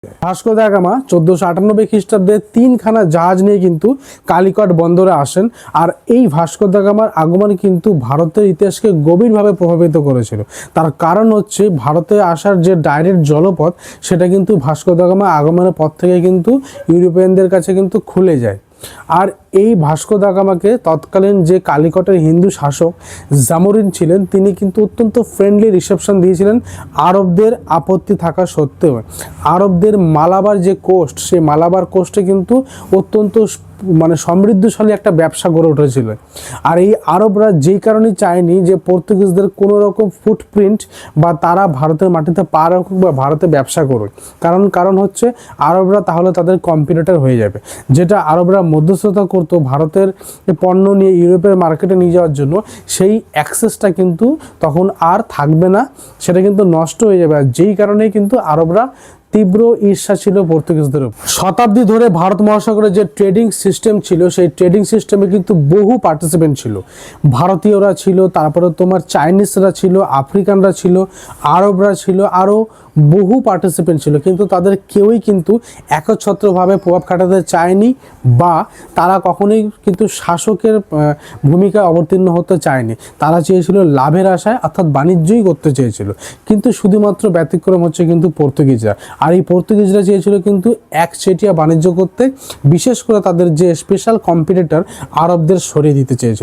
Vasco da Gama 1498 খ্রিস্টাব্দে 3খানা জাহাজ নিয়ে কিন্তু কালিকট বন্দরে আসেন। আর এই ভাস্কো দা গামার আগমন কিন্তু ভারতের ইতিহাসকে গভীরভাবে প্রভাবিত করেছিল। তার কারণ হচ্ছে ভারতে আসার যে ডাইরেক্ট জলপথ সেটা কিন্তু ভাস্কো দা গামা আগমনের পর থেকে কিন্তু ইউরোপিয়ানদের কাছে কিন্তু খুলে যায়। আর এই ভাস্কো দা গামাকে তৎকালীন যে কালিকটের হিন্দু শাসক জামোরিন ছিলেন তিনি কিন্তু অত্যন্ত ফ্রেন্ডলি রিসেপশন দিয়েছিলেন আরবদের আপত্তি থাকা সত্ত্বেও। আরবদের মালাবার যে কোস্ট সেই মালাবার কোস্টে কিন্তু অত্যন্ত সমৃদ্ধশালী একটা ব্যবসা গড়ে উঠেছিল। আর এই আরবরা যেই কারণে চায়নি যে পর্তুগিজদের কোনো রকম ফুটপ্রিন্ট বা তারা ভারতের মাটিতে পা রাখুক বা ভারতে ব্যবসা করুক, কারণ হচ্ছে আরবরা তাহলে তাদের কম্পিটিটর হয়ে যাবে। যেটা আরবরা মধ্যস্থতা করতো ভারতের পণ্য নিয়ে ইউরোপের মার্কেটে নিয়ে যাওয়ার জন্য, সেই অ্যাক্সেসটা কিন্তু তখন আর থাকবে না, সেটা কিন্তু নষ্ট হয়ে যাবে। আর যেই কারণেই কিন্তু আরবরা তীব্র ঈর্ষা ছিল পর্তুগিজদের উপর। শতাব্দী ধরে ভারত মহাসাগরের যে ট্রেডিং সিস্টেম ছিল সেই ট্রেডিং সিস্টেমে কিন্তু বহু পার্টিসিপেন্ট ছিল। ভারতীয়রা ছিল, তারপরে তোমার চাইনিজরা ছিল, আফ্রিকানরা ছিল, আরবরা ছিল, আরও বহু পার্টিসিপেন্ট ছিল। কিন্তু তাদের কেউই কিন্তু একচ্ছত্রভাবে প্রভাব খাটাতে চায়নি বা তারা কখনোই কিন্তু শাসকের ভূমিকা অবতীর্ণ হতে চায়নি। তারা চেয়েছিল লাভের আশায়, অর্থাৎ বাণিজ্যই করতে চেয়েছিল। কিন্তু শুধুমাত্র ব্যতিক্রম হচ্ছে কিন্তু পর্তুগিজরা। আর এই পর্তুগিজরা চেয়েছিল কিন্তু একচেটিয়া বাণিজ্য করতে, বিশেষ করে তাদের যে স্পেশাল কম্পিটিটর আরবদের সরিয়ে দিতে চেয়েছিল।